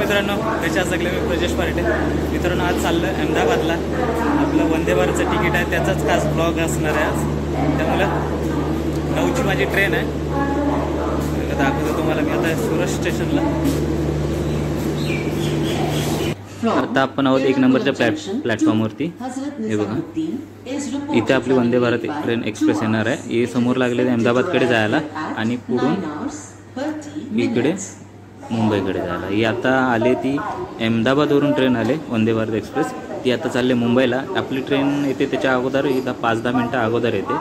मित्रांनो, कशा सगळे मी प्रजेश पार्टे. मित्रांनो, आज चाललं अहमदाबादला. आपलं वंदे भारतचं तिकीट आहे, त्याचाच खास ब्लॉग असणार आहे आज. त्यामुळं 9ची माझी ट्रेन आहे. दाखवतो तुम्हाला मी आता सुरत स्टेशनला. आता आपण आहोत 1 नंबरच्या प्लॅटफॉर्मवरती. हे बघा, इथे आपली वंदे भारत ट्रेन एक्सप्रेस येणार आहे. हे समोर लागलेले अहमदाबादकडे जायला आणि पुढून इकडे मुंबईकडे जायला. ही आता आले, ती अहमदाबादवरून ट्रेन आले वंदे भारत एक्सप्रेस. ती आता चालले मुंबईला. आपली ट्रेन येते त्याच्या अगोदर 5-10 मिनटं अगोदर येते.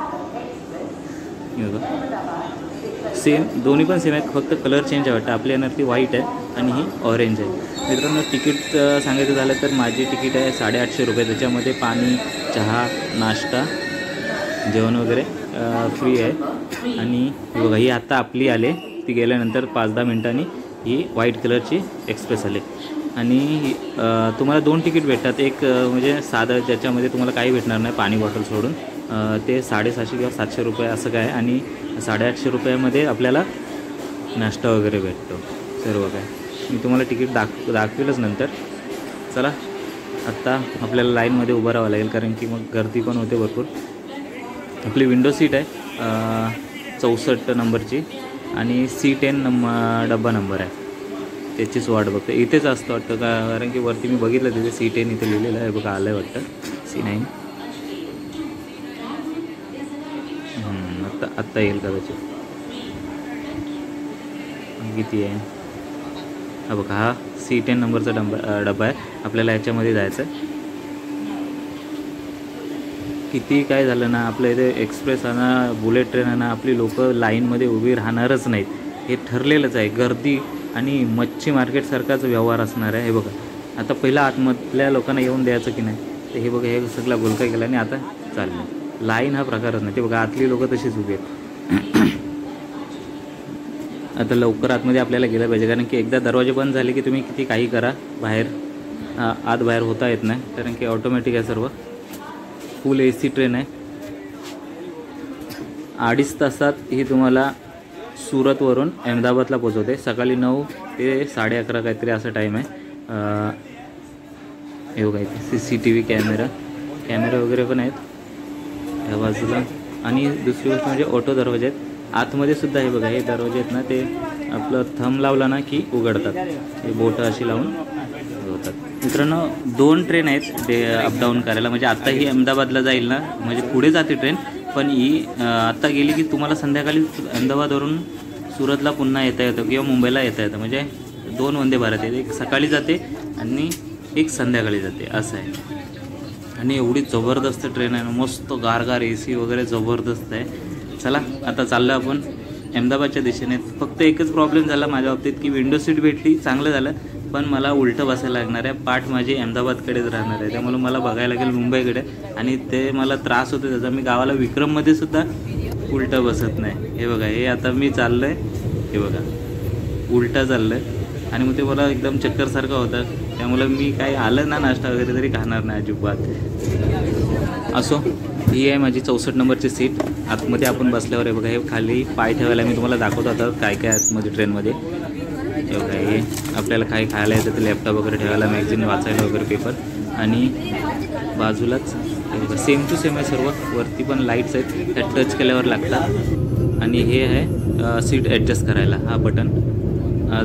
सेम, दोन्ही पण सेम आहे, फक्त कलर चेंज आहे वाटतं. आपली येणार ती व्हाईट आहे आणि ही ऑरेंज आहे. मित्रांनो, तिकीट सांगायचं झालं तर माझी तिकीट आहे 850 रुपये. त्याच्यामध्ये पाणी, चहा, नाश्ता, जेवण वगैरे फ्री आहे. आणि बघा, ही आता आपली आले. ती गेल्यानंतर 5-10 मिनटांनी ही व्हाईट कलरची एक्सप्रेस आले. आणि तुम्हाला 2 तिकीट भेटतात. एक म्हणजे साधं, ज्याच्यामध्ये तुम्हाला काही भेटणार नाही पाणी बॉटल सोडून. ते 750 किंवा 700 रुपये असं काय. आणि 850 रुपयामध्ये आपल्याला नाश्ता वगैरे भेटतो सर्व काय. मी तुम्हाला तिकीट दाखवेलच नंतर. चला, आत्ता आपल्याला लाईनमध्ये उभं राहावं लागेल, कारण की मग गर्दी पण होते भरपूर. आपली विंडो सीट आहे 64 नंबरची आणि C10 डब्बा नंबर आहे. त्याचीच वाट बघते. इथेच असतं वाटतं, कारण की वरती मी बघितलं तिथे C10 इथे लिहिलेलं आहे बघा. आलं आहे वाटतं C9. आत्ता येईल कदाचित. किती आहे हा बघा, हा C10 नंबरचा डब्बा आहे. आपल्याला ह्याच्यामध्ये जायचं आहे. किती काय झालं ना, आपल्या इथे एक्सप्रेस आहे ना, बुलेट ट्रेन आहे ना, आपली लोक लाईनमध्ये उभी राहणारच नाहीत. हे ठरलेलंच आहे. गर्दी आणि मच्छी मार्केटसारखाच व्यवहार असणार आहे. हे बघा, आता पहिला आतमधल्या लोकांना येऊन द्यायचं की नाही, तर हे बघा, हे सगळा गोलका केला आणि आता चाललं. लाईन हा प्रकारच नाही. ते बघा, आतली लोक तशीच उभी आहेत. आता लवकर आतमध्ये आपल्याला गेलं पाहिजे, कारण की एकदा दरवाजे बंद झाले की तुम्ही किती काही करा, बाहेर आत बाहेर होता येत नाही, कारण की ऑटोमॅटिक आहे सर्व. फुल AC ट्रेन आहे. 2.5 तासात ही तुम्हाला सुरतवरून अहमदाबादला पोचवते. सकाळी 9 ते 11:30 काहीतरी असा टाईम आहे. हे बघा, इथे CCTV कॅमेरा वगैरे पण आहेत ह्या बाजूला. आणि दुसरी गोष्ट म्हणजे ऑटो दरवाजे आहेत आतमध्ये सुद्धा. हे बघा, हे दरवाजे आहेत ना, ते आपलं थंब लावला ना की उघडतात. हे बोटं अशी लावून होतात. मित्रांनो, 2 ट्रेन आहेत अपडाऊन करायला. म्हणजे आत्ता ही अहमदाबादला जाईल ना, म्हणजे पुढे जाते ट्रेन, पण ही आत्ता गेली की तुम्हाला संध्याकाळी अहमदाबादवरून सुरतला पुन्हा येता येतं किंवा मुंबईला येता येतं. म्हणजे 2 वंदे भारत आहेत. एक सकाळी जाते आणि एक संध्याकाळी जाते, असं आहे. आणि एवढी जबरदस्त ट्रेन आहे ना, मस्त गारगार AC वगैरे जबरदस्त आहे. चला, आता चाललं आपण अहमदाबादच्या दिशेने. फक्त एकच प्रॉब्लेम झाला माझ्या बाबतीत, की विंडो सीट भेटली, चांगलं झालं, पण मला उलटं बसायला लागणार आहे. पाठ माझी अहमदाबादकडेच राहणार आहे. त्यामुळे मला बघायला लागेल मुंबईकडे, आणि ते मला त्रास होतो त्याचा. मी गावाला विक्रममध्ये सुद्धा उलटं बसत नाही. हे बघा, हे आता मी चाललं आहे, हे बघा, उलटा चाललं आहे. आणि मग ते मला एकदम चक्करसारखं होतं. त्यामुळे मी काही आलं ना नाश्ता वगैरे तरी खाणार नाही अजिबात. असो, ही आहे माझी 64 नंबरची सीट. आतमध्ये आपण बसल्यावर आहे बघा, हे खाली पाय ठेवायला मी तुम्हाला दाखवतो आता काय काय आतमध्ये ट्रेनमध्ये. हे बघा, हे आपल्याला काही खायला येतं, तर लॅपटॉप वगैरे ठेवायला, मॅगझिन वाचायला वगैरे, पेपर. आणि बाजूलाच हे बघा, सेम टू सेम आहे सर्व. वरती पण लाईट्स आहेत, त्या टच केल्यावर लागतात. आणि हे आहे सीट ॲडजस्ट करायला. हा बटन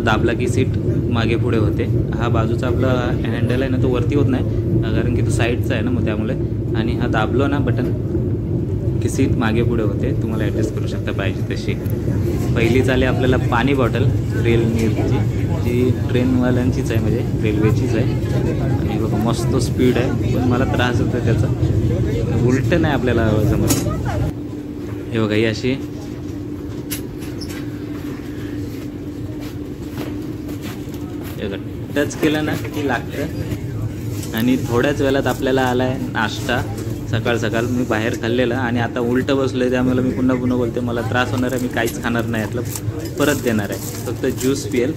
दाबला की सीट मागे पुढे होते. हा बाजूचा आपला हँडल आहे ना, तो वरती होत नाही, कारण की तो साईडचा आहे ना, मग त्यामुळे. आणि हा दाबलो ना बटन की सीट मागे पुढे होते. तुम्हाला ॲडजस्ट करू शकता पाहिजे तशी. पहिली चाले आपल्याला पाणी बॉटल रेल नीरची, जी ट्रेनवाल्यांचीच आहे, म्हणजे रेल्वेचीच आहे. आणि बघा, मस्त स्पीड आहे, पण मला त्रास होतो त्याचा. उलटं नाही आपल्याला जमत. हे बघा, ही अशी टच केलं ना की लागतं. आणि थोड्याच वेळात आपल्याला आला आहे नाश्ता. सकाळ मी बाहेर खाल्लेलं आणि आता उलटं बसलो आहे, त्यामुळे मी पुन्हा बोलते मला त्रास होणार आहे. मी काहीच खाणार नाही, यातलं परत देणार आहे, फक्त ज्यूस पिएल.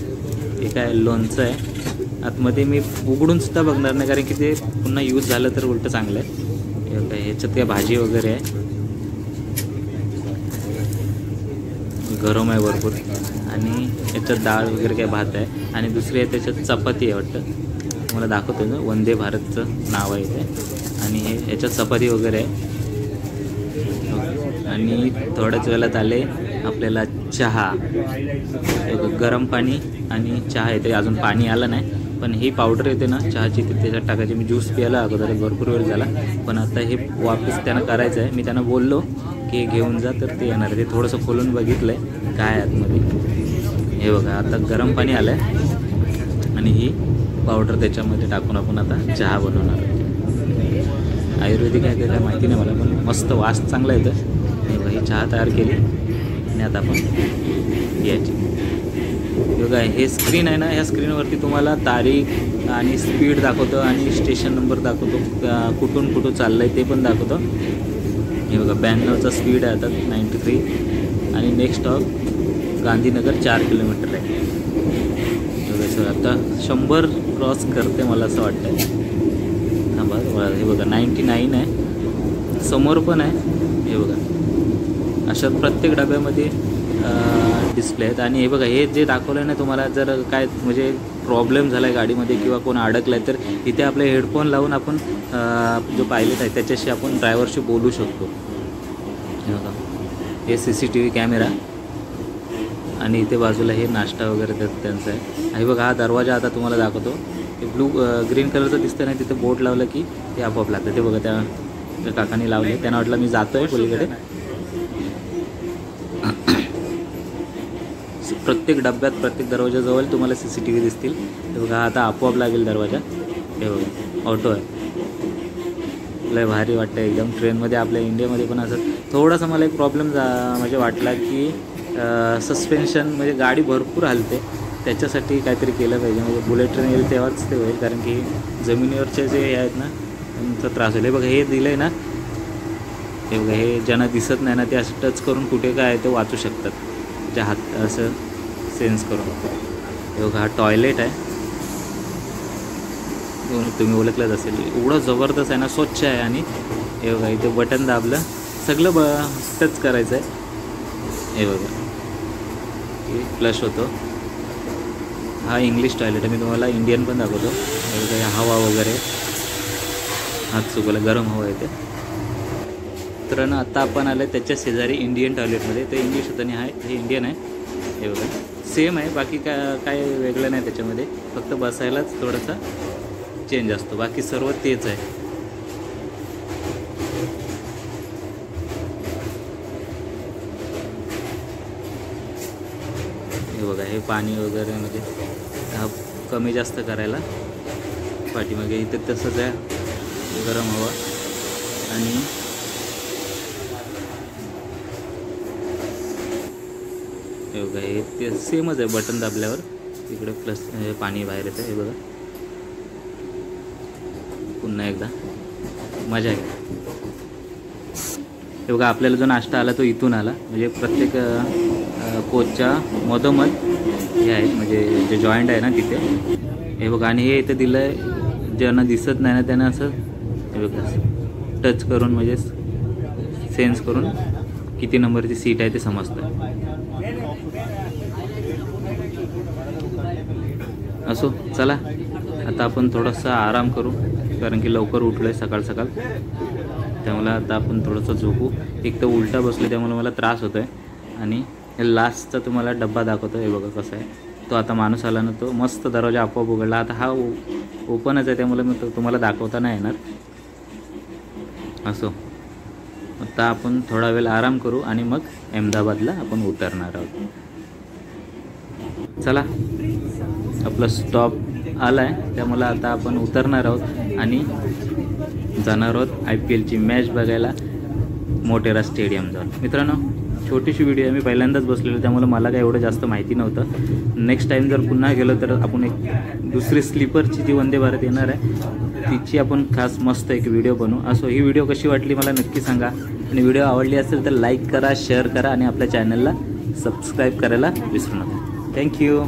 हे काय लोणचं आहे आतमध्ये. मी उघडूनसुद्धा बघणार नाही, कारण की ते पुन्हा यूज झालं तर उलटं चांगलं आहे. काय ह्याच्यात काय भाजी वगैरे आहे, गरम आहे भरपूर. आणि याच्यात डाळ वगैरे काय भात आहे आणि दुसरी आहे त्याच्यात चपाती आहे वाटतं, तुम्हाला दाखवतो ना, वंदे भारतचं नाव आहे ते, आणि हे याच्यात चपाती वगैरे आहे. आणि थोड्याच वेळात आले आपल्याला चहा, गरम पाणी आणि चहा येते, अजून पाणी आलं नाही, पण ही पावडर येते ना चहाची ती त्याच्यात टाकायची. मी ज्यूस प्यायला अगोदर भरपूर वेळ झाला, पण आता हे वापस त्यांना करायचं आहे. मी त्यांना बोललो की घेऊन जा, तर ते येणार. ते थोडंसं खोलून बघितलं आहे काय आतमध्ये. हे बघा आता गरम पाणी आलं आहे आणि ही पावडर त्याच्यामध्ये टाकून आपण आता चहा बनवणार. आयुर्वेदिक आहे ते काय माहिती नाही मला, पण मस्त वास चांगला येतं. हे बघा ही चहा तयार केली आणि आता आपण याची बघा हे स्क्रीन आहे ना, ह्या स्क्रीनवरती तुम्हाला तारीख आणि स्पीड दाखवतं आणि स्टेशन नंबर दाखवतो, कुठून कुठं चाललं आहे ते पण दाखवतं. हे बघा 92चा स्पीड आहे आता 93 आणि नेक्स्ट स्टॉप गांधीनगर 4 किलोमीटर आहे. बघा सर आता 100 क्रॉस करते मला असं वाटतं आहे. थांबा, हे बघा 99 आहे, समोर पण आहे. हे बघा अशा प्रत्येक डब्यामध्ये डिस्प्ले आहेत. आणि हे बघा हे जे दाखवलं ना तुम्हाला, जर काय म्हणजे प्रॉब्लेम झाला आहे गाडीमध्ये किंवा कोण अडकलं आहे, तर इथे आपले हेडफोन लावून आपण जो पायलट आहे त्याच्याशी आपण ड्रायव्हरशी बोलू शकतो. हे बघा हे CCTV कॅमेरा आणि इथे बाजूला हे नाश्ता वगैरे त्यांचं आहे. आणि बघा हा दरवाजा आता तुम्हाला दाखवतो, ते ग्रीन कलरचं दिसतं नाही, तिथे बोर्ड लावलं की ते आपोआप लागतं. ते बघा त्या काकांनी लावले, त्यांना वाटलं मी जातो आहे पलीकडे. प्रत्येक डब्यात प्रत्येक दरवाजाजवळ तुम्हाला CCTV दिसतील. हे बघा आता आपोआप लागेल दरवाजा. हे बघा ऑटो आहे, लय भारी वाटतं एकदम. ट्रेनमध्ये आपल्या इंडियामध्ये पण असं थोडासा मला एक प्रॉब्लेम म्हणजे वाटला की सस्पेन्शन म्हणजे गाडी भरपूर हलते, त्याच्यासाठी काहीतरी केलं पाहिजे. म्हणजे बुलेट ट्रेन येईल तेव्हाच ते होईल, कारण की जमिनीवरचे जे हे आहेत ना त्यांचा त्रास होईल. हे बघा हे दिलं आहे ना, हे बघा हे ज्यांना दिसत नाही ना ते असं टच करून कुठे काय आहे ते वाचू शकतात, ज्या हात असं सेन्स करून. हे बघा हा टॉयलेट आहे, तुम्ही ओळखलंच असेल, एवढं जबरदस्त आहे ना, स्वच्छ आहे. आणि हे बघा इथे बटन दाबलं सगळं टच करायचं आहे. हे बघा फ्लश होतो. हा इंग्लिश टॉयलेट आहे, मी तुम्हाला इंडियन पण दाखवतो. हे बघा हवा वगैरे, हात चुकवला, गरम हवा येते. तर ना आता आपण आलं त्याच्या शेजारी इंडियन टॉयलेटमध्ये, ते इंग्लिश होतं आणि हे इंडियन आहे. हे बघा सेम आहे, बाकी काय वेगळं नाही त्याच्यामध्ये, फक्त बसायलाच थोडासा चेंज असतो, बाकी सर्व तेच आहे. हे बघा हे पाणी वगैरे म्हणजे कमी जास्त करायला पाठीमागे इथे तसंच आहे, गरम हवा. आणि हे बघा हे ते सेमच आहे, बटन दाबल्यावर इकडे प्लस पाणी बाहेर येतं. हे बघा पुन्हा एकदा मजा आहे. हे बघा आपल्याला जो नाश्ता आला तो इथून आला, म्हणजे प्रत्येक कोचच्या मधोमध हे आहे, म्हणजे जे जॉईंट आहे ना तिथे. हे बघा आणि हे इथं दिलं आहे, ज्यांना दिसत नाही ना त्यांना असं हे बघा टच करून म्हणजे सेन्स करून किती नंबरची सीट आहे ते समजतं. असो चला आता आपण थोडासा आराम करू, कारण की लवकर उठलो आहे सकाळ सकाळ, त्यामुळे आता आपण थोडंसं झोपू. एक तर उलटा बसलो त्यामुळे मला त्रास होतो आहे. आणि हे लास्टचा तुम्हाला डब्बा दाखवतो. हे बघा कसं आहे तो, आता माणूस आला ना तो मस्त दरवाजा आपोआप उघडला. आता हा ओपनच आहे त्यामुळे मी तुम्हाला दाखवता नाही येणार. असो आता आपण थोडा वेळ आराम करू आणि मग अहमदाबादला आपण उतरणार आहोत. चला आपला स्टॉप आला आहे, त्यामुळे आता आपण उतरणार आहोत आणि जाणार आहोत IPLची मॅच बघायला मोटेरा स्टेडियम जाऊन. मित्रांनो छोटीशी व्हिडिओ आहे, मी पहिल्यांदाच बसलेलो त्यामुळे मला काय एवढं जास्त माहिती नव्हतं. नेक्स्ट टाईम जर पुन्हा गेलो तर आपण एक दुसरी स्लीपरची जी वंदे भारत येणार आहे तिची आपण खास मस्त एक व्हिडिओ बनवू. असो ही व्हिडिओ कशी वाटली मला नक्की सांगा, आणि व्हिडिओ आवडली असेल तर लाईक करा, शेअर करा आणि आपल्या चॅनलला सबस्क्राईब करायला विसरू नका. थँक्यू.